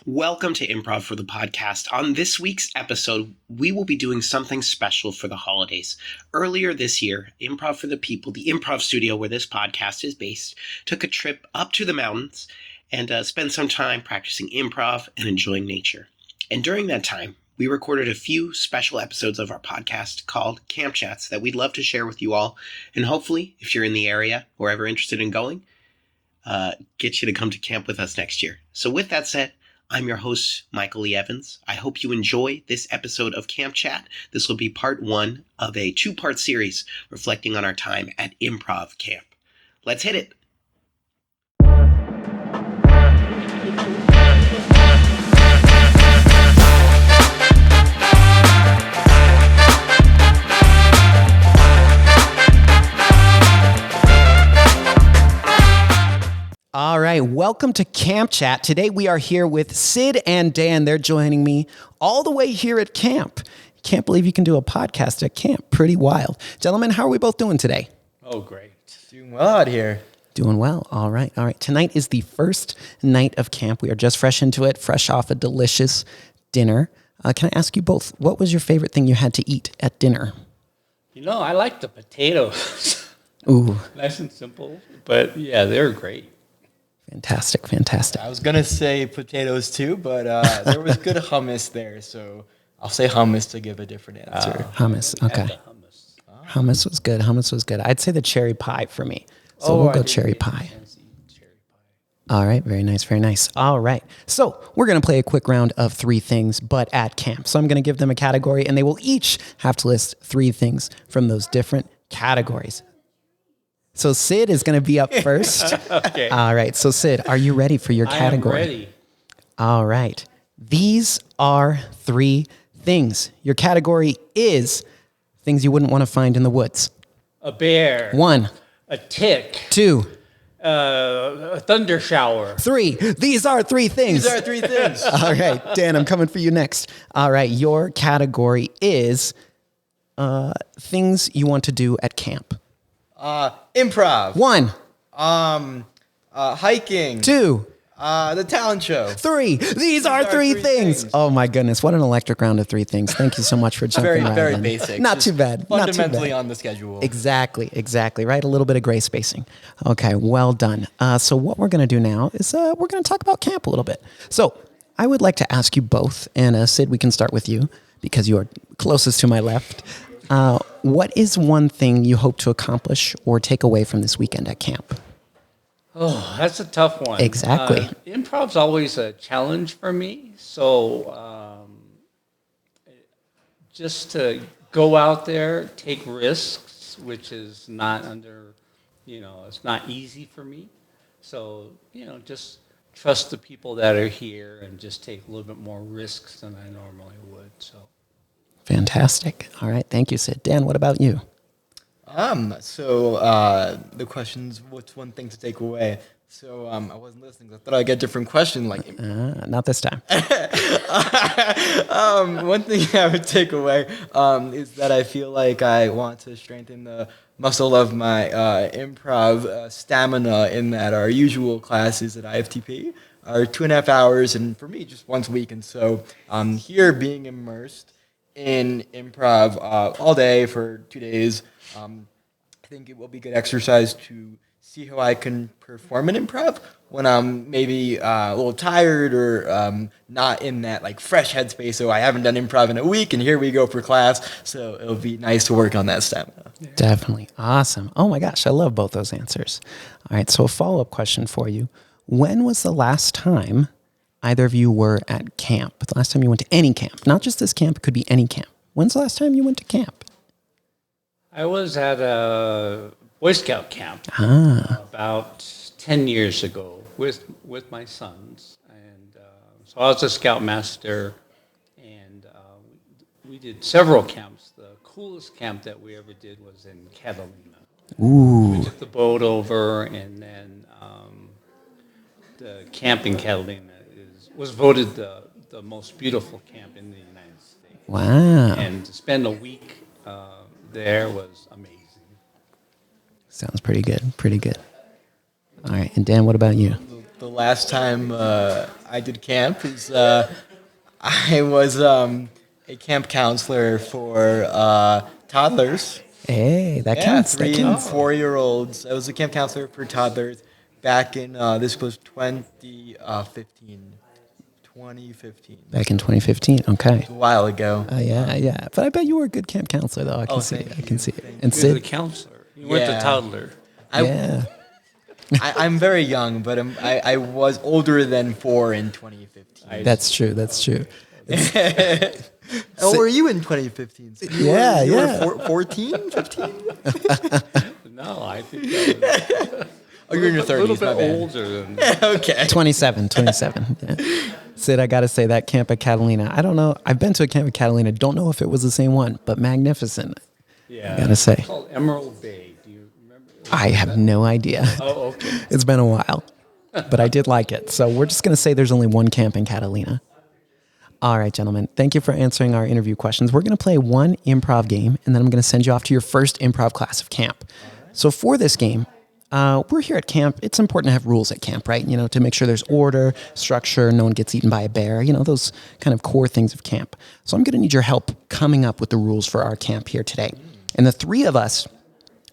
Welcome to Improv for the podcast. On this week's episode, we will be doing something special for the holidays. Earlier this year, Improv for the People, the improv studio where this podcast is based, took a trip up to the mountains and spent some time practicing improv and enjoying nature. And during that time, we recorded a few special episodes of our podcast called Camp Chats that we'd love to share with you all. And hopefully, if you're in the area or ever interested in going, get you to come to camp with us next year. So with that said, I'm your host, Michael E. Evans. I hope you enjoy this episode of Camp Chat. This will be part one of a two-part series reflecting on our time at Improv Camp. Let's hit it. All right, welcome to Camp Chat. Today we are here with Sid and Dan. They're joining me all the way here at camp. Can't believe you can do a podcast at camp. Pretty wild. Gentlemen, how are we both doing today? Oh, great. Doing well out here. Doing well. All right. Tonight is the first night of camp. We are just fresh into it, fresh off a delicious dinner. Can I ask you both, what was your favorite thing you had to eat at dinner? You know, I like the potatoes. Ooh. Nice and simple, but yeah, they're great. Fantastic. I was going to say potatoes too, but there was good hummus there, so I'll say hummus to give a different answer. Hummus, okay. Hummus was good. I'd say the cherry pie for me. So we'll go cherry pie. All right, very nice. All right, so we're going to play a quick round of three things, but at camp. So I'm going to give them a category, and they will each have to list three things from those different categories. So Sid is going to be up first. Okay. All right. So Sid, are you ready for your category? I am ready. All right. These are three things. Your category is things you wouldn't want to find in the woods. A bear. 1. A tick. 2. A thunder shower. 3. These are three things. These are three things. All right. Dan, I'm coming for you next. All right. Your category is things you want to do at camp. Improv. 1. Hiking. 2. The talent show. 3. These are three things. Oh my goodness. What an electric round of three things. Thank you so much for jumping right Very in. basic. Not Just too bad. Fundamentally on the schedule. Exactly. Right. A little bit of gray spacing. Okay. Well done. So what we're going to do now is we're going to talk about camp a little bit. So I would like to ask you both, and Sid, we can start with you because you are closest to my left. What is one thing you hope to accomplish or take away from this weekend at camp? Oh, that's a tough one. Exactly. Improv's always a challenge for me. So just to go out there, take risks, which is not it's not easy for me. So, just trust the people that are here and just take a little bit more risks than I normally would. So. Fantastic. All right. Thank you, Sid. Dan, what about you? So the question's what's one thing to take away? So I wasn't listening. I thought I'd get a different question. Not this time. One thing I would take away is that I feel like I want to strengthen the muscle of my improv stamina in that our usual classes at IFTP are 2.5 hours, and for me, just once a week. And so here being immersed in improv all day for 2 days, I think it will be good exercise to see how I can perform in improv when I'm maybe a little tired or not in that fresh headspace. So I haven't done improv in a week, and here we go for class. So it'll be nice to work on that stamina. Definitely. Awesome. Oh my gosh, I love both those answers. All right, so a follow-up question for you. When was the last time either of you were at camp? The last time you went to any camp? Not just this camp, it could be any camp. When's the last time you went to camp? I was at a Boy Scout camp about 10 years ago with my sons. And so I was a scoutmaster, and we did several camps. The coolest camp that we ever did was in Catalina. Ooh. We took the boat over, and then the camp in Catalina was voted the most beautiful camp in the United States. Wow. And to spend a week there was amazing. Sounds pretty good. All right. And Dan, what about you? The last time I did camp is I was a camp counselor for toddlers. Hey, that counts. That 3 and counts. 4-year-olds. I was a camp counselor for toddlers back in this was 2015. 2015. Back in 2015. Okay. It's a while ago. Yeah. But I bet you were a good camp counselor, though. I can see. thank I can you. see it. Thank And He was a Sid. counselor. You went to Yeah. toddler. Yeah. I'm very young, but I was older than 4 in 2015. That's true. That's true. How old were you in 2015? So you Yeah, were, yeah. 14, 15? No, I think that was Oh, you're in your a little 30s, bit my bad. older than Okay. 27. Yeah. Sid, I got to say that camp at Catalina. I don't know. I've been to a camp at Catalina. Don't know if it was the same one, but magnificent. yeah. Gotta say. It's called Emerald Bay. Do you remember? I have no idea. Oh, okay. It's been a while, but I did like it. So we're just going to say there's only one camp in Catalina. All right, gentlemen. Thank you for answering our interview questions. We're going to play one improv game, and then I'm going to send you off to your first improv class of camp. So for this game, we're here at camp. It's important to have rules at camp, right? You know, to make sure there's order, structure, no one gets eaten by a bear, you know, those kind of core things of camp. So I'm going to need your help coming up with the rules for our camp here today. And the three of us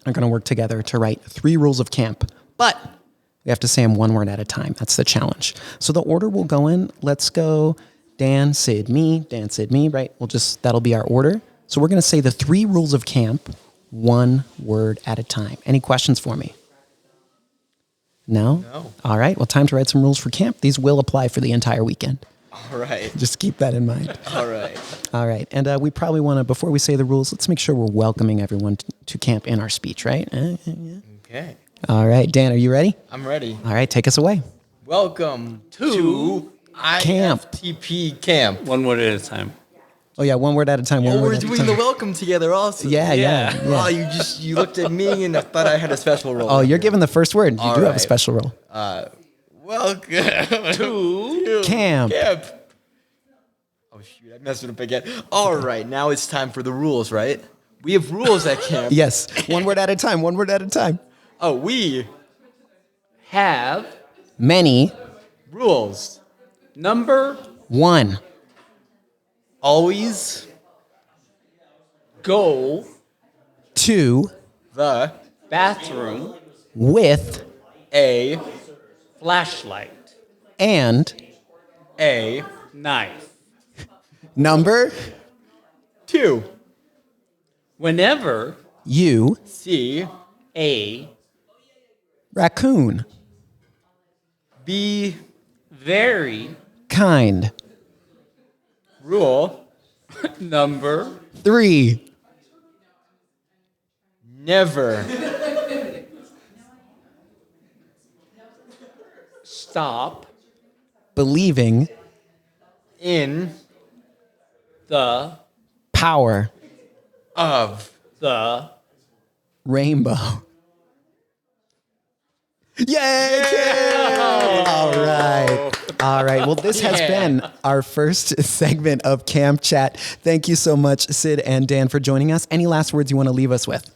are going to work together to write 3 rules of camp, but we have to say them one word at a time. That's the challenge. So the order will go in. Let's go Dan, Sid, me, right? That'll be our order. So we're going to say the 3 rules of camp, one word at a time. Any questions for me? No? No. All right. Well, time to write some rules for camp. These will apply for the entire weekend. All right. Just keep that in mind. All right. All right. And we probably want to, before we say the rules, let's make sure we're welcoming everyone to camp in our speech, right? Okay. All right. Dan, are you ready? I'm ready. All right. Take us away. Welcome to Camp. IFTP Camp. One word at a time. Oh, yeah. One word at a time. One Oh, word we're at a doing time. the welcome together also. Yeah. Oh, you looked at me and thought I had a special role. Oh, you're given the first word. You All do have a right. special role. Welcome to Camp. Oh, shoot. I messed it up again. All right. Now it's time for the rules, right? We have rules at camp. Yes. One word at a time. One word at a time. Oh, we Have Many. rules. number 1. Always go 2. the bathroom With. a flashlight And. a knife. Number. 2 Whenever You. c a Raccoon. b very Kind. rule number 3. never stop Believing. in the Power. of the Rainbow. Yay! Camp! All right. Well, this has been our first segment of Camp Chat. Thank you so much, Sid and Dan, for joining us. Any last words you want to leave us with?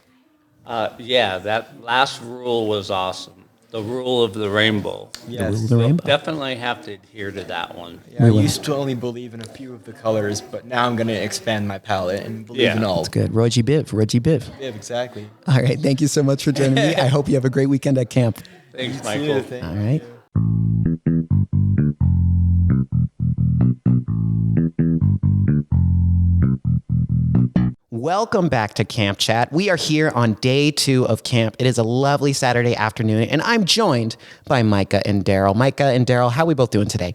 yeah, that last rule was awesome. The rule of the rainbow. yes. The rainbow. Definitely have to adhere to that one. Yeah, I used to only believe in a few of the colors, but now I'm going to expand my palette and believe Yeah. in all. That's good. Roji Biv. Yeah, exactly. All right. Thank you so much for joining me. I hope you have a great weekend at camp. Thanks, See Michael. you, thank All right. Welcome back to Camp Chat. We are here on day 2 of camp. It is a lovely Saturday afternoon, and I'm joined by Micah and Daryl. Micah and Daryl, how are we both doing today?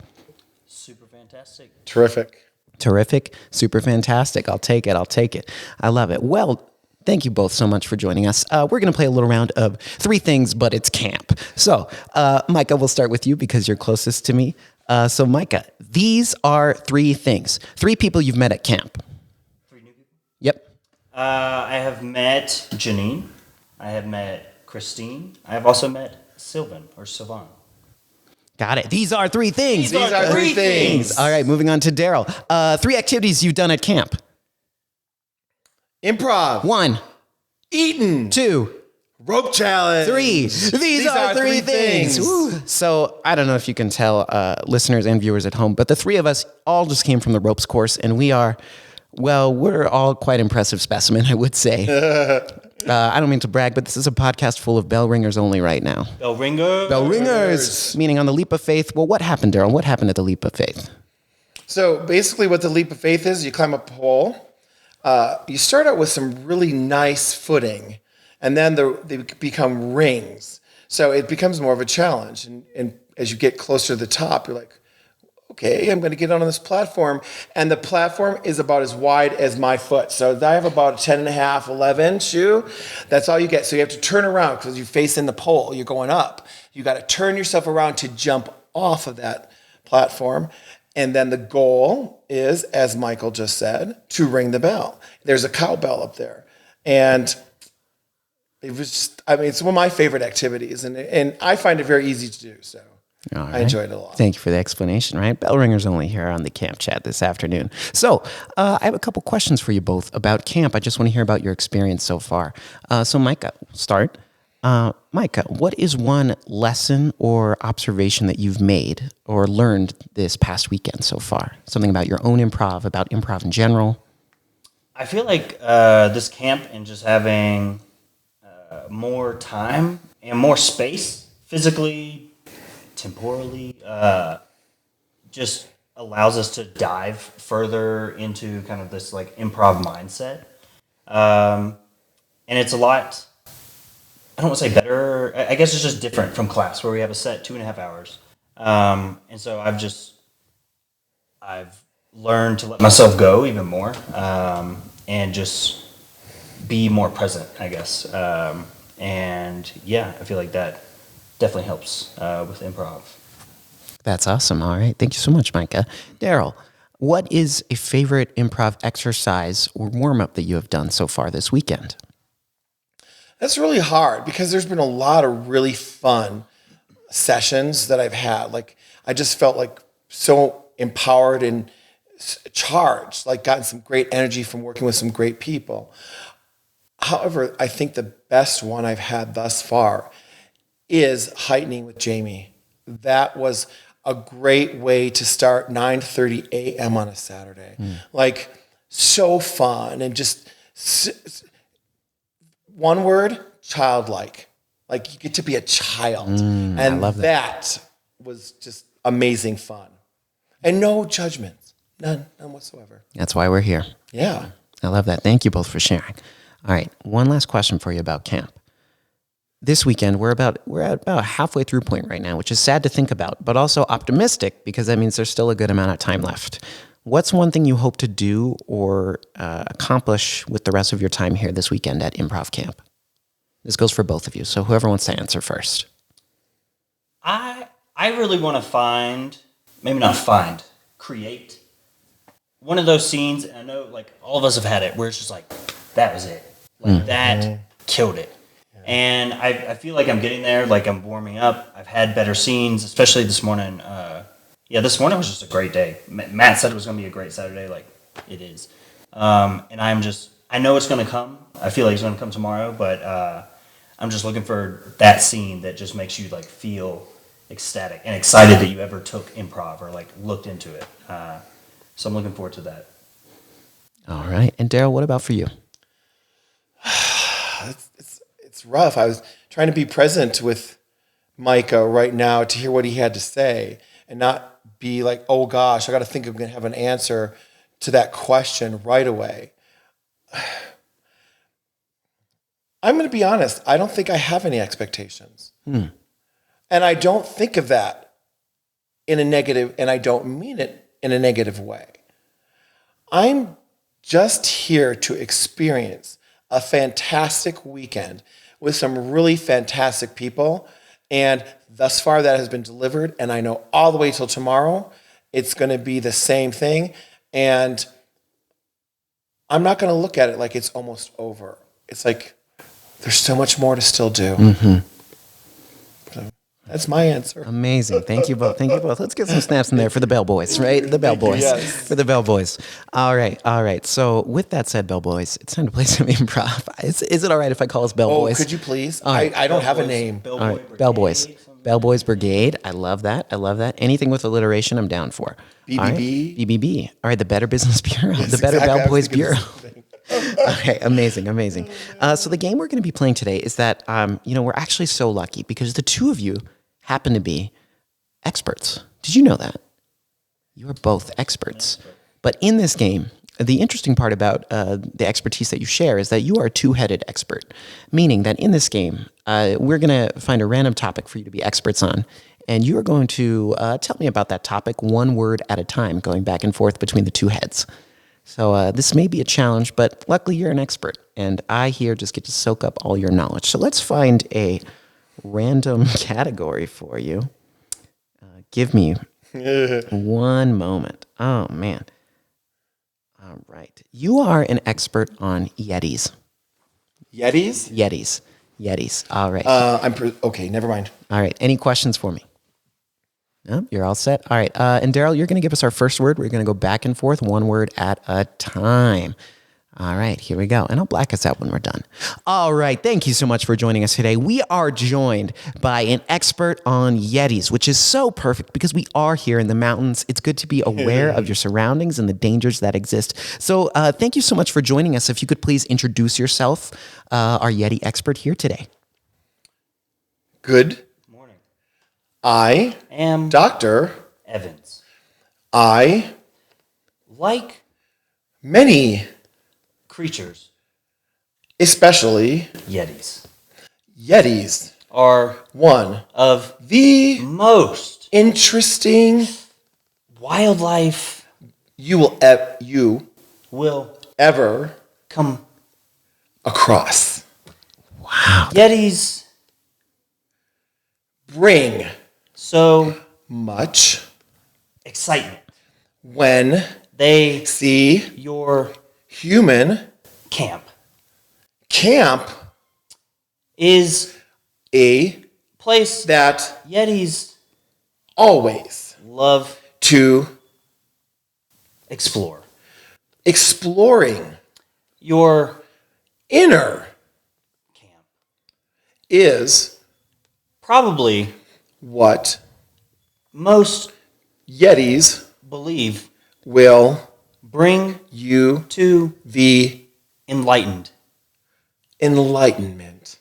Super fantastic. Terrific. Terrific. Super fantastic. I'll take it. I love it. Well, thank you both so much for joining us. We're going to play a little round of 3 things, but it's camp. So, Micah, we'll start with you because you're closest to me. So, Micah, these are 3 things. 3 people you've met at camp. 3 new people. Yep. I have met Janine. I have met Christine. I have also met Sylvan or Sylvan. Got it. These are 3 things. These are 3 things. All right, moving on to Daryl. 3 activities you've done at camp. Improv. 1, Eaten. 2, Rope challenge. 3. These are 3 things. Woo. So I don't know if you can tell listeners and viewers at home, but the 3 of us all just came from the ropes course, and we're all quite impressive specimen, I would say. I don't mean to brag, but this is a podcast full of bell ringers only right now. Bell ringer. Bell ringers. Meaning on the leap of faith. Well, what happened, Daryl? What happened at the leap of faith? So basically what the leap of faith is, you climb a pole. You start out with some really nice footing, and then they become rings. So it becomes more of a challenge. And as you get closer to the top, you're like, okay, I'm going to get on this platform. And the platform is about as wide as my foot. So I have about a 10.5, 11 shoe. That's all you get. So you have to turn around because you're facing the pole. You're going up. You got to turn yourself around to jump off of that platform. And then the goal is, as Michael just said, to ring the bell. There's a cowbell up there. And it was just, it's one of my favorite activities. And I find it very easy to do. So All right. I enjoyed it a lot. Thank you for the explanation, right? Bell ringers only here on the camp chat this afternoon. So I have a couple questions for you both about camp. I just want to hear about your experience so far. So Micah, start. Micah, what is one lesson or observation that you've made or learned this past weekend so far? Something about your own improv, about improv in general? I feel like this camp and just having more time and more space, physically, temporally, just allows us to dive further into kind of this like improv mindset. And it's a lot, I don't want to say better, I guess it's just different from class where we have a set 2.5 hours. And so I've learned to let myself go even more, and just be more present, I guess. And yeah, I feel like that definitely helps with improv. That's awesome. All right. Thank you so much, Micah. Daryl, what is a favorite improv exercise or warm-up that you have done so far this weekend? That's really hard because there's been a lot of really fun sessions that I've had. Like, I just felt like so empowered and charged, like gotten some great energy from working with some great people. However, I think the best one I've had thus far is Heightening with Jamie. That was a great way to start 9:30 a.m. on a Saturday. Like, so fun and just one word, childlike. Like, you get to be a child. And I love that was just amazing fun. And no judgments. None whatsoever. That's why we're here. Yeah. I love that. Thank you both for sharing. All right, one last question for you about camp. This weekend, we're at about halfway through point right now, which is sad to think about, but also optimistic because that means there's still a good amount of time left. What's one thing you hope to do or accomplish with the rest of your time here this weekend at Improv Camp? This goes for both of you, so whoever wants to answer first. I really want to create one of those scenes, and I know like all of us have had it, where it's just like, that was it. Like that killed it. Yeah. And I feel like I'm getting there, like I'm warming up. I've had better scenes, especially this morning. This morning was just a great day. Matt said it was going to be a great Saturday, like it is. And I know it's going to come. I feel like it's going to come tomorrow, but I'm just looking for that scene that just makes you like feel ecstatic and excited that you ever took improv or like looked into it. So I'm looking forward to that. All right. And Daryl, what about for you? It's rough. I was trying to be present with Micah right now to hear what he had to say and not be like, oh gosh, I got to think I'm going to have an answer to that question right away. I'm going to be honest. I don't think I have any expectations. And I don't think of that in a negative, and I don't mean it in a negative way. I'm just here to experience a fantastic weekend with some really fantastic people. And thus far that has been delivered. And I know all the way till tomorrow, it's going to be the same thing. And I'm not going to look at it like it's almost over. It's like, there's so much more to still do. Mm-hmm. So. That's my answer. Amazing. Thank you both. Thank you both. Let's get some snaps in there for the Bell Boys, right? The Bell Boys. Yes. For the Bell Boys. All right. All right. So with that said, Bell Boys, it's time to play some improv. Is it all right if I call us Bell Oh, Boys? could you please? All right. I don't have a name. All right. Bell Boys. Bell Boys Brigade. I love that. I love that. Anything with alliteration, I'm down for. BBB. All right. BBB. All right. The Better Business Bureau. Yes, the Better exactly. I Bell was Boys thinking the Bureau. same thing. Okay, amazing, amazing. So the game we're going to be playing today is that, we're actually so lucky because the two of you happen to be experts. Did you know that? You are both experts. But in this game, the interesting part about the expertise that you share is that you are a two-headed expert, meaning that in this game, we're going to find a random topic for you to be experts on, and you are going to tell me about that topic one word at a time, going back and forth between the two heads. So this may be a challenge, but luckily you're an expert, and I here just get to soak up all your knowledge. So let's find a random category for you. Give me one moment. Oh, man. All right. You are an expert on Yetis. Yetis? Yetis. All right. Okay, never mind. All right. Any questions for me? No, you're all set. All right. And Daryl, you're going to give us our first word. We're going to go back and forth, one word at a time. All right, here we go. And I'll black us out when we're done. All right, thank you so much for joining us today. We are joined by an expert on Yetis, which is so perfect because we are here in the mountains. It's good to be aware of your surroundings and the dangers that exist. So thank you so much for joining us. If you could please introduce yourself, our Yeti expert here today. Good Morning. I Am Dr. Evans. I Like many, creatures, especially Yetis Yetis, are one of the most interesting wildlife you will ever come. across. Yetis Bring so much excitement. when They see your human camp camp is a place that Yetis always love to explore. exploring Your inner camp is probably what most Yetis believe will bring you to the enlightened. enlightenment.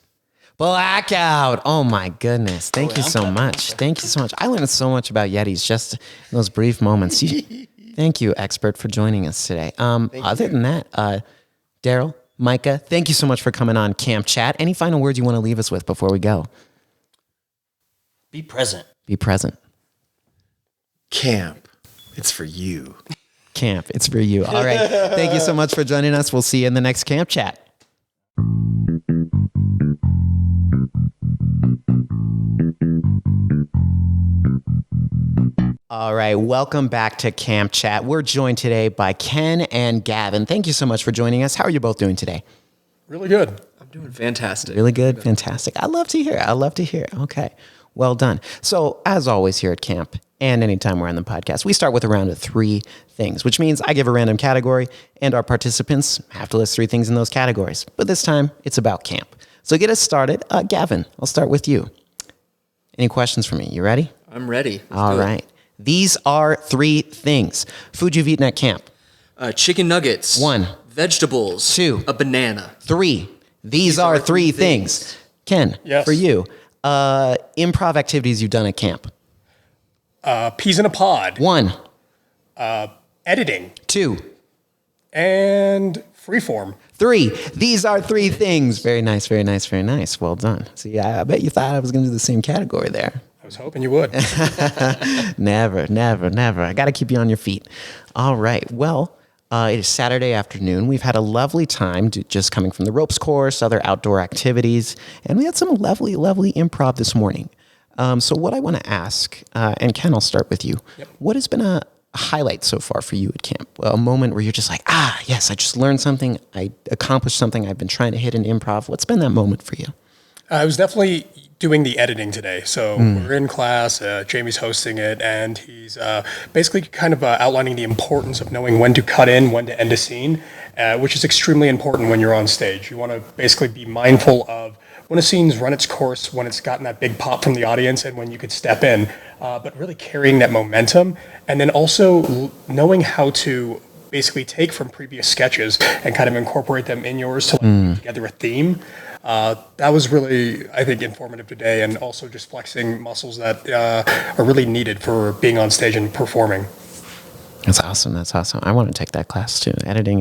Blackout. Oh my goodness. Thank you so much. Thank you so much. I learned so much about Yetis just in those brief moments. Thank you, expert, for joining us today. Other than that, Daryl, Micah, thank you so much for coming on Camp Chat. Any final words you want to leave us with before we go? Be present. Be present. Camp. It's for you. Camp, it's for you. All right. Thank you so much for joining us. We'll see you in the next Camp Chat. All right, welcome back to Camp Chat. We're joined today by Ken and Gavin. Thank you so much for joining us. How are you both doing today? Really good. I'm doing fantastic. Really good, fantastic. I love to hear it. I love to hear it. Okay, well done. So, as always here at camp, and anytime we're on the podcast, we start with a round of 3 things, which means I give a random category, and our participants have to list 3 things in those categories. But this time, it's about camp. So, get us started. Gavin, I'll start with you. Any questions for me? You ready? I'm ready. Let's All do it. right. These are 3 things. Food you've eaten at camp. Chicken nuggets. 1. Vegetables. 2. A banana. 3. These are 3 things. Ken, Yes. for you, improv activities you've done at camp. Peas in a pod, 1. editing, 2. and freeform. 3. These are 3 things. Very nice, very nice, very nice. Well done. See, I bet you thought I was going to do the same category there. I was hoping you would. Never, never, never. I got to keep you on your feet. All right. Well, it is Saturday afternoon. We've had a lovely time just coming from the ropes course, other outdoor activities, and we had some lovely, lovely improv this morning. So what I want to ask, and Ken, I'll start with you. Yep. What has been a highlight so far for you at camp? A moment where you're just like, yes, I just learned something. I accomplished something I've been trying to hit in improv. What's been that moment for you? I was definitely doing the editing today. So we're in class, Jamie's hosting it, and he's basically kind of outlining the importance of knowing when to cut in, when to end a scene, which is extremely important when you're on stage. You want to basically be mindful of when a scene's run its course, when it's gotten that big pop from the audience, and when you could step in, but really carrying that momentum, and then also knowing how to basically take from previous sketches and kind of incorporate them in yours to put together a theme. That was really, I think, informative today, and also just flexing muscles that are really needed for being on stage and performing. That's awesome. That's awesome. I want to take that class too. Editing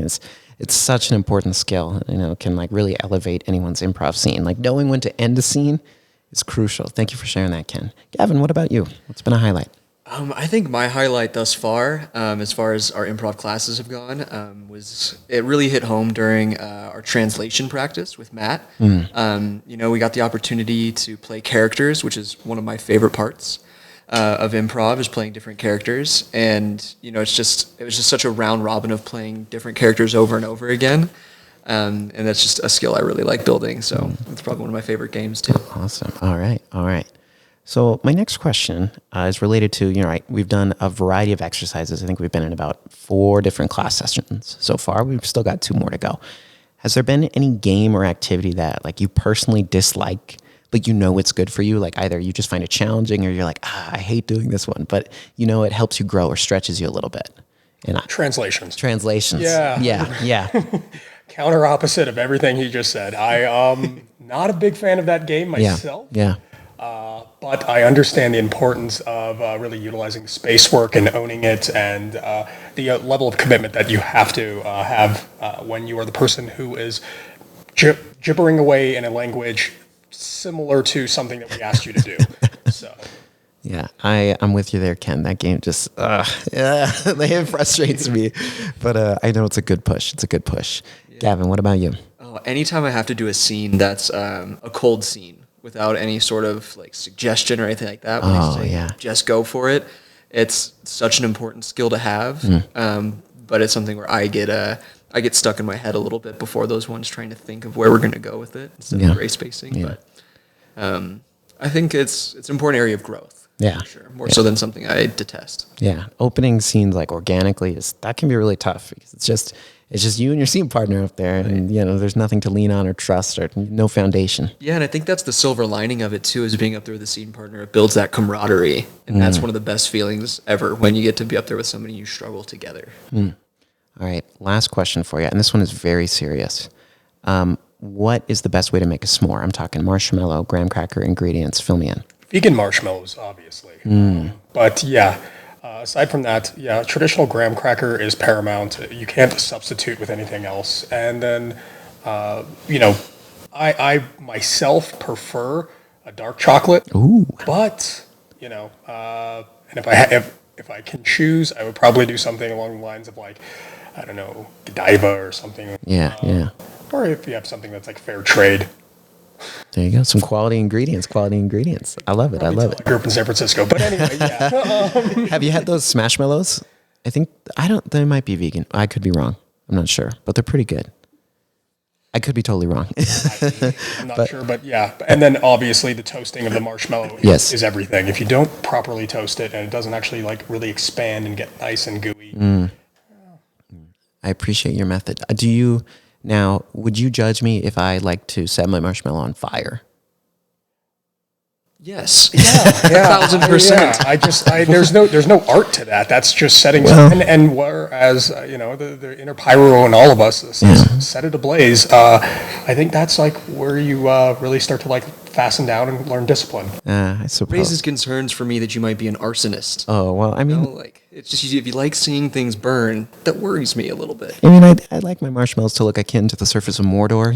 it's such an important skill. Can like really elevate anyone's improv scene. Like knowing when to end a scene is crucial. Thank you for sharing that, Ken. Gavin, what about you? What's been a highlight? I think my highlight thus far as our improv classes have gone, was it really hit home during our translation practice with Matt. We got the opportunity to play characters, which is one of my favorite parts of improv, is playing different characters. And, it was just such a round robin of playing different characters over and over again. And that's just a skill I really like building. So it's probably one of my favorite games too. Awesome. All right. So my next question is related to, we've done a variety of exercises. I think we've been in about 4 different class sessions so far. We've still got 2 more to go. Has there been any game or activity that like you personally dislike, but it's good for you? Like either you just find it challenging or you're like, I hate doing this one, but it helps you grow or stretches you a little bit. Translations. Yeah. Counter opposite of everything he just said. I am not a big fan of that game myself. Yeah. But I understand the importance of really utilizing space work and owning it, and the level of commitment that you have to have when you are the person who is gibbering away in a language similar to something that we asked you to do. So. Yeah, I'm with you there, Ken. That game just, it frustrates me. But I know it's a good push. Yeah. Gavin, what about you? Anytime I have to do a scene that's a cold scene, without any sort of like suggestion or anything like that. When I say, just go for it. It's such an important skill to have. But it's something where I get stuck in my head a little bit before those ones, trying to think of where we're going to go with it instead of gray spacing. Yeah. But I think it's an important area of growth. Yeah. For sure. More so than something I detest. Yeah. Opening scenes like organically that can be really tough because it's just you and your scene partner up there, and there's nothing to lean on or trust or no foundation. Yeah, and I think that's the silver lining of it too, is being up there with a scene partner. It builds that camaraderie, and that's one of the best feelings ever, when you get to be up there with somebody you struggle together. All right, last question for you, and this one is very serious. What is the best way to make a s'more? I'm talking marshmallow, graham cracker, ingredients. Fill me in. Vegan marshmallows, obviously. But yeah. Aside from that, traditional graham cracker is paramount. You can't substitute with anything else. And then, I myself prefer a dark chocolate. Ooh. But, and if I can choose, I would probably do something along the lines of like, I don't know, Godiva or something. Yeah. Or if you have something that's like fair trade. There you go. Some quality ingredients. I love it. I grew up in San Francisco, but anyway, yeah. Have you had those Smashmallows? They might be vegan. I could be wrong. I'm not sure, but they're pretty good. I could be totally wrong. I'm not sure, but yeah. And then obviously the toasting of the marshmallow is everything. If you don't properly toast it and it doesn't actually like really expand and get nice and gooey. I appreciate your method. Now, would you judge me if I like to set my marshmallow on fire? Yes. Yeah. 1,000%. Yeah. There's no art to that. That's just setting and whereas the inner pyro in all of us set it ablaze. I think that's like where you really start to like fasten down and learn discipline. I suppose. Raises concerns for me that you might be an arsonist. Oh well, I mean, it's just if you like seeing things burn, that worries me a little bit. I mean, I like my marshmallows to look akin to the surface of Mordor,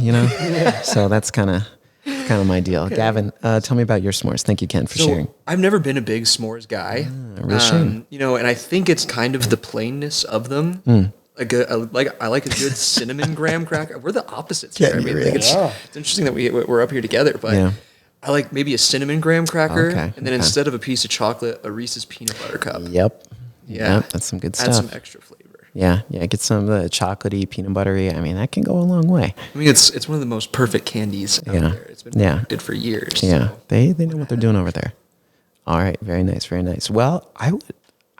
So that's kind of my deal. Okay. Gavin, tell me about your s'mores. Thank you, Ken, for sharing. I've never been a big s'mores guy. Real shame. And I think it's kind of the plainness of them. I like a good cinnamon graham cracker. We're the opposites here. I mean, it's interesting that we're up here together, but I like maybe a cinnamon graham cracker, and then instead of a piece of chocolate, a Reese's peanut butter cup. Yep. Yeah, that's some good stuff. Add some extra flavor. Yeah. Get some of the chocolatey, peanut buttery. I mean, that can go a long way. I mean, it's one of the most perfect candies out Yeah. there. It's been Yeah. perfected for years. Yeah, so. they know what they're doing over there. All right, very nice, very nice. Well, I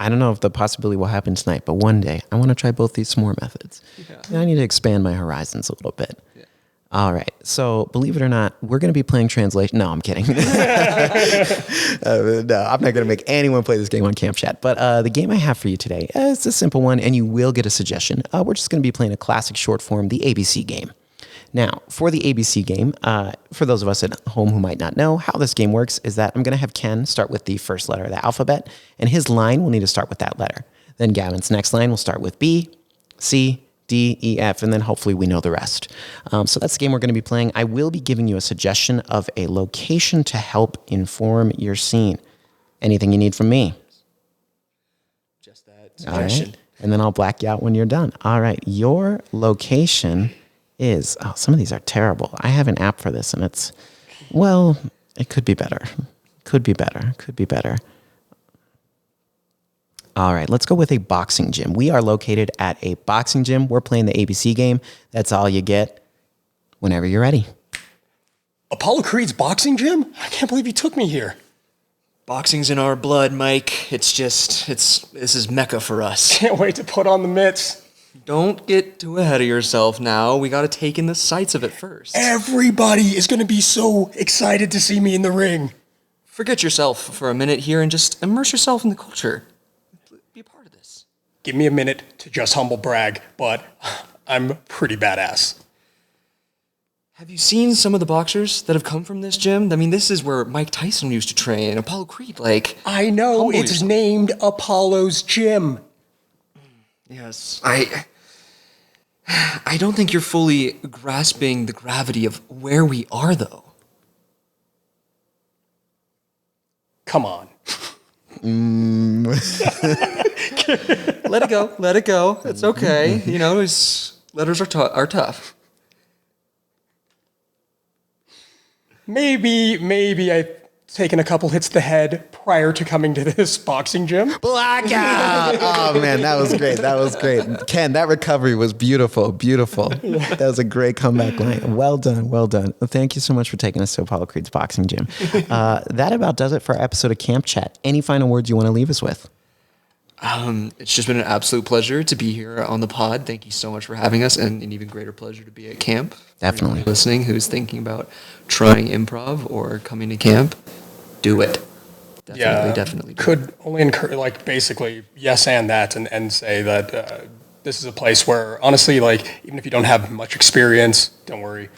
don't know if the possibility will happen tonight, but one day I want to try both these s'more methods. Yeah. I need to expand my horizons a little bit. Yeah. All right, so believe it or not, we're going to be playing translation. No, I'm kidding. No, I'm not going to make anyone play this game on Camp Chat. But the game I have for you today is a simple one, and you will get a suggestion. We're just going to be playing a classic short form, the ABC game. Now, for the ABC game, for those of us at home who might not know, how this game works is that I'm going to have Ken start with the first letter of the alphabet, and his line will need to start with that letter. Then Gavin's next line will start with B, C, D, E, F, and then hopefully we know the rest. So that's the game we're going to be playing. I will be giving you a suggestion of a location to help inform your scene. Anything you need from me? Just that All right. suggestion. And then I'll black you out when you're done. All right. Your location is, some of these are terrible. I have an app for this, and it could be better. Could be better. All right, let's go with a boxing gym. We are located at a boxing gym. We're playing the ABC game. That's all you get whenever you're ready. Apollo Creed's boxing gym? I can't believe he took me here. Boxing's in our blood, Mike. This is Mecca for us. Can't wait to put on the mitts. Don't get too ahead of yourself now. We got to take in the sights of it first. Everybody is going to be so excited to see me in the ring. Forget yourself for a minute here and just immerse yourself in the culture. Be a part of this. Give me a minute to just humble brag, but I'm pretty badass. Have you seen some of the boxers that have come from this gym? I mean, this is where Mike Tyson used to train, Apollo Creed, I know, humble it's yourself. named Apollo's Gym. Yes, I don't think you're fully grasping the gravity of where we are, though. Come on. Let it go. It's okay. You know, letters are tough. Maybe I've taken a couple hits to the head prior to coming to this boxing gym. Blackout! Oh, man, that was great. Ken, that recovery was beautiful. That was a great comeback line. Well done. Thank you so much for taking us to Apollo Creed's boxing gym. That about does it for our episode of Camp Chat. Any final words you want to leave us with? It's just been an absolute pleasure to be here on the pod. Thank you so much for having us, and an even greater pleasure to be at camp. Definitely. Anyone listening who's thinking about trying improv or coming to camp, do it. Definitely. Do Could only encourage, basically, yes and that, and say that this is a place where, honestly, even if you don't have much experience, don't worry.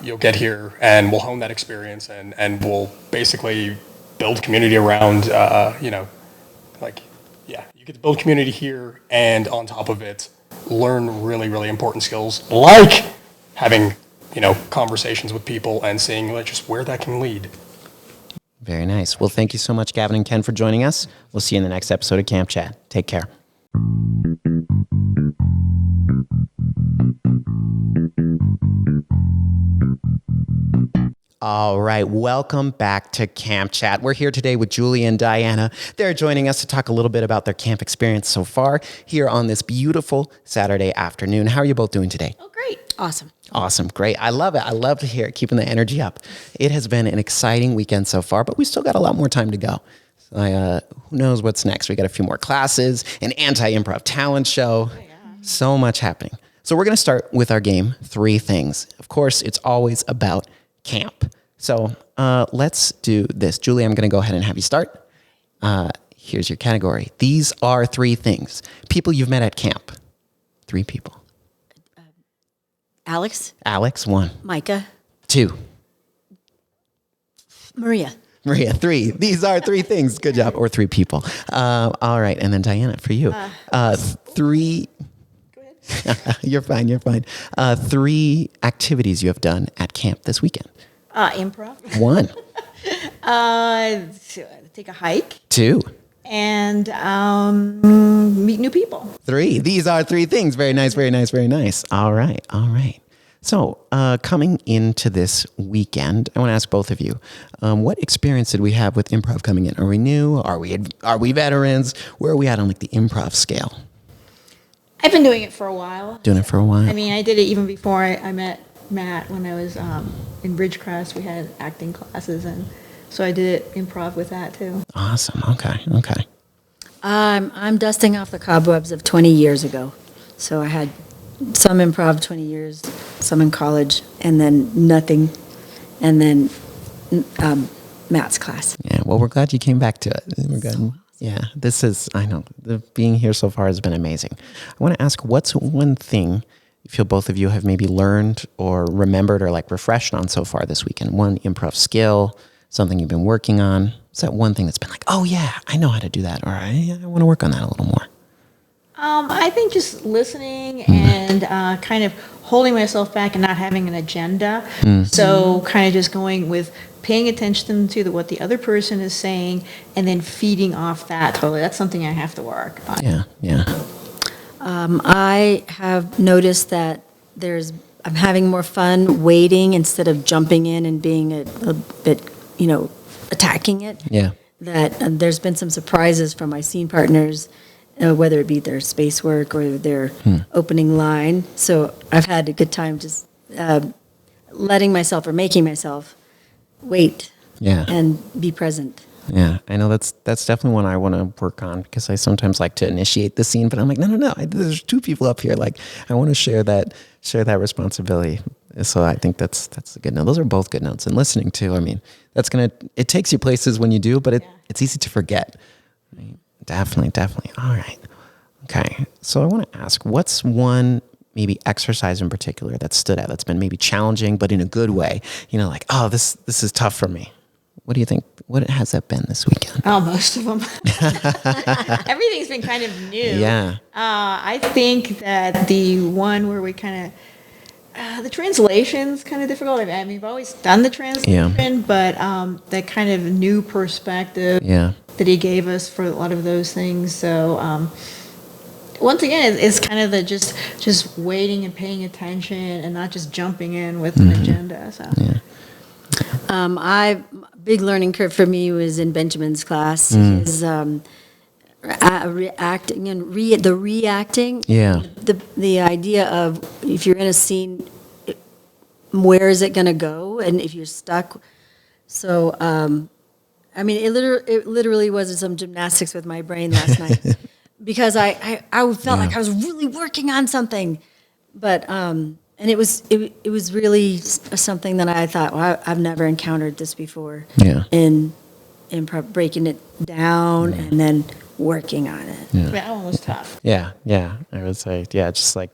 You'll get here, and we'll hone that experience, and we'll basically build community around, you get to build community here, and on top of it, learn really, really important skills, like having, conversations with people and seeing just where that can lead. Very nice. Well, thank you so much, Gavin and Ken, for joining us. We'll see you in the next episode of Camp Chat. Take care. All right, welcome back to Camp Chat. We're here today with Julie and Diana. They're joining us to talk a little bit about their camp experience so far here on this beautiful Saturday afternoon. How are you both doing today? Oh, great. Awesome. Awesome. Great. I love it. I love to hear it, keeping the energy up. It has been an exciting weekend so far, but we still got a lot more time to go. So who knows what's next? We got a few more classes, an anti-improv talent show. Oh, yeah. So much happening. So we're going to start with our game, Three Things. Of course, it's always about camp. So let's do this. Julie, I'm going to go ahead and have you start. Here's your category. These are three things. People you've met at camp. Three people. Alex. Alex, 1. Micah. 2. Maria. Maria, 3. These are three things. Good job. Or 3 people. All right. And then Diana, for you. 3. Go ahead. You're fine. 3 activities you have done at camp this weekend. Improv. 1. Take a hike. 2. And meet new people. 3. These are 3 things. Very nice. All right. So coming into this weekend, I want to ask both of you, what experience did we have with improv coming in? Are we new? Are we veterans? Where are we at on the improv scale? I've been doing it for a while. Doing it for a while. I mean, I did it even before I met Matt when I was in Ridgecrest. We had acting classes, and so I did improv with that too. Awesome. Okay. I'm dusting off the cobwebs of 20 years ago. So I had some improv 20 years, some in college, and then nothing, and then Matt's class. Yeah. Well, we're glad you came back to it. We're good. Yeah. I know, being here so far has been amazing. I want to ask, what's one thing you feel both of you have maybe learned or remembered or like refreshed on so far this weekend? One improv skill, something you've been working on. Is that one thing that's been like, oh yeah, I know how to do that, or I want to work on that a little more? I think just listening and kind of holding myself back and not having an agenda. So kind of just going with paying attention to what the other person is saying and then feeding off that totally. That's something I have to work on. Yeah. I have noticed that I'm having more fun waiting instead of jumping in and being a bit, attacking it. Yeah. That there's been some surprises from my scene partners, whether it be their space work or their opening line. So I've had a good time just letting myself or making myself wait and be present. Yeah, I know that's definitely one I want to work on, because I sometimes like to initiate the scene, but I'm like, no, there's two people up here. Like, I want to share that responsibility. So I think that's a good note. Those are both good notes. And listening too, I mean, it takes you places when you do, but it's easy to forget. Right? Definitely. All right. Okay. So I want to ask, what's one maybe exercise in particular that stood out, that's been maybe challenging, but in a good way? Like, oh, this is tough for me. What do you think? What has that been this weekend? Oh, most of them. Everything's been kind of new. Yeah. I think that the one where we kind of, the translation's kind of difficult. I mean, we've always done the translation, but that kind of new perspective that he gave us for a lot of those things. So once again, it's kind of the just waiting and paying attention and not just jumping in with an agenda. So. Yeah. Big learning curve for me was in Benjamin's class. His reacting and reacting. Yeah. The idea of, if you're in a scene, where is it going to go, and if you're stuck. So, I mean, it literally was some gymnastics with my brain last night, because I felt like I was really working on something, but. And it was really something that I thought, well, I've never encountered this before. Yeah. In breaking it down and then working on it. Yeah. That one was tough. Yeah. I would say, just like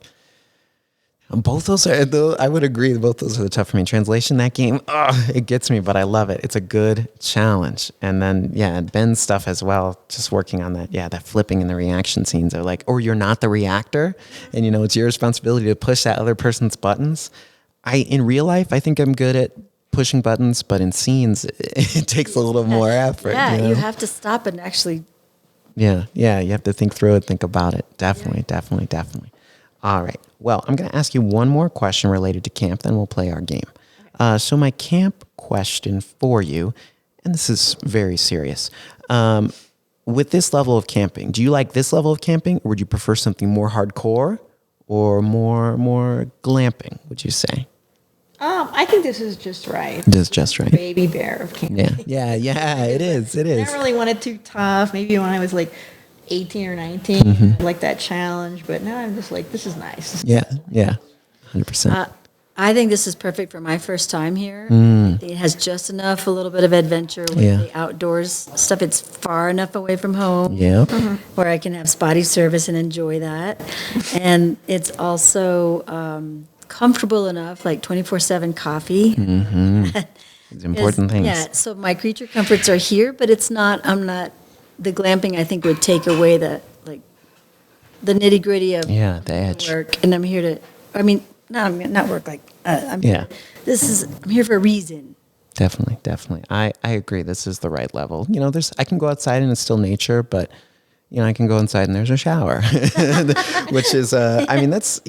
both those are. I would agree. Both those are the tough for me. Translation, that game, it gets me, but I love it. It's a good challenge. And then Ben's stuff as well. Just working on that. Yeah, that flipping and the reaction scenes are like, or you're not the reactor, and it's your responsibility to push that other person's buttons. In real life, I think I'm good at pushing buttons, but in scenes, it takes a little more effort. Yeah, you have to stop and actually. Yeah, you have to think through it, think about it. Definitely. All right. Well, I'm going to ask you one more question related to camp, then we'll play our game. So my camp question for you, and this is very serious. With this level of camping, do you like this level of camping, or would you prefer something more hardcore or more glamping, would you say? I think this is just right. It is just right. Baby bear of camping. Yeah, it is. I never really wanted too tough. Maybe when I was like 18 or 19, like that challenge, but now I'm just like, this is nice. Yeah, 100%. I think this is perfect for my first time here. I think it has just enough, a little bit of adventure with the outdoors stuff. It's far enough away from home where I can have spotty service and enjoy that. And it's also comfortable enough, like 24/7 coffee. It's important things. Yeah, so my creature comforts are here, but the glamping, I think, would take away the nitty gritty of the edge work. And I'm here to, not work like, I'm here for a reason. Definitely. I agree. This is the right level. I can go outside and it's still nature, but I can go inside and there's a shower, which is, that's,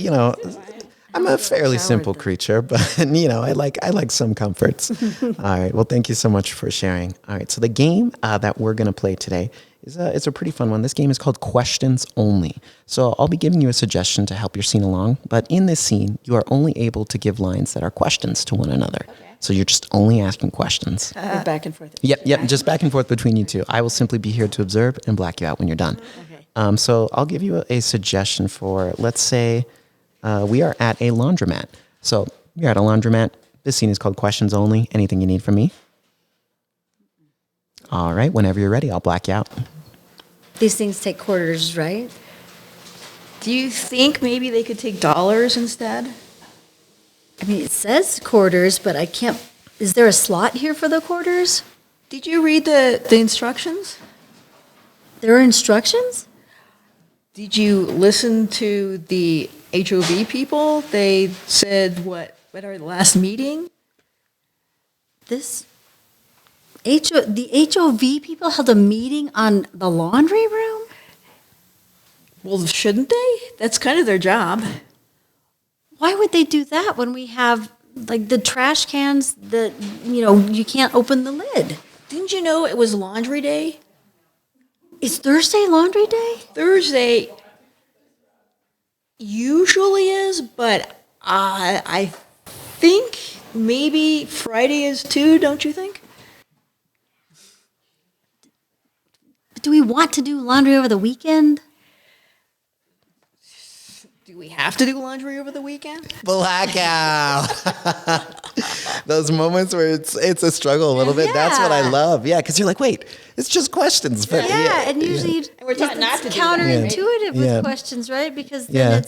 I'm a fairly simple creature, but I like some comforts. All right. Well, thank you so much for sharing. All right. So the game that we're going to play today it's a pretty fun one. This game is called Questions Only. So I'll be giving you a suggestion to help your scene along. But in this scene, you are only able to give lines that are questions to one another. Okay. So you're just only asking questions. Back and forth. Yep, just back and forth between you two. I will simply be here to observe and black you out when you're done. Okay. So I'll give you a suggestion for, let's say, we are at a laundromat. So you're at a laundromat. This scene is called Questions Only. Anything you need from me? All right, whenever you're ready, I'll black you out. These things take quarters, right? Do you think maybe they could take dollars instead? I mean, it says quarters, but I can't. Is there a slot here for the quarters? Did you read the instructions? There are instructions? Did you listen to the HOV people? They said what at our last meeting? The HOV people held a meeting on the laundry room? Well, shouldn't they? That's kind of their job. Why would they do that when we have, like, the trash cans that, you can't open the lid? Didn't you know it was laundry day? Is Thursday laundry day? Thursday usually is, but I think maybe Friday is too, don't you think? Do we want to do laundry over the weekend? Do we have to do laundry over the weekend? Blackout. Those moments where it's a struggle a little bit. That's what I love. Yeah, because you're like, wait, it's just questions. But And usually And we're taught not to do that, counterintuitive with Yeah. questions, right? Because then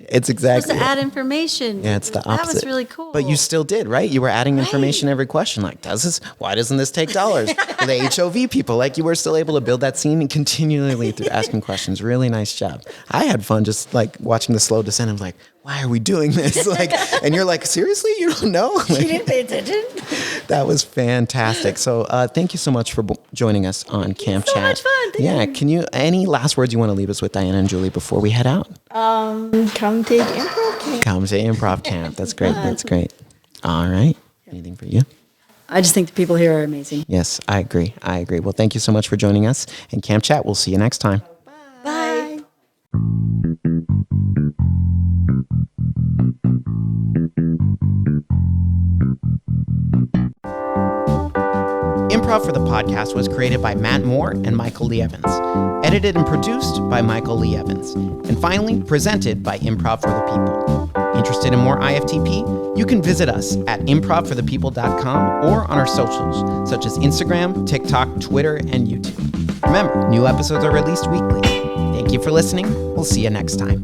it's supposed exactly. to add information. Yeah, it's the opposite. That was really cool. But you still did, right? You were adding information every question. Like, why doesn't this take dollars? The HOV people, like you were still able to build that scene and continually through asking questions. Really nice job. I had fun just like watching the slow descent. I'm like, why are we doing this? Like, and you're like, seriously, you don't know? Like, You didn't pay attention? that was fantastic. So thank you so much for joining us on Camp Chat. So much fun. Thank you. Can you, any last words you want to leave us with, Diana and Julie, before we head out? Come take improv camp. Come to Improv Camp. That's great. That's great. All right. Anything for you? I just think the people here are amazing. Yes, I agree. Well, thank you so much for joining us. And Camp Chat, we'll see you next time. Bye. Improv for the Podcast was created by Matt Moore and Michael Lee Evans. Edited and produced by Michael Lee Evans. And finally, presented by Improv for the People. Interested in more IFTP? You can visit us at improvforthepeople.com or on our socials, such as Instagram, TikTok, Twitter, and YouTube. Remember, new episodes are released weekly. Thank you for listening. We'll see you next time.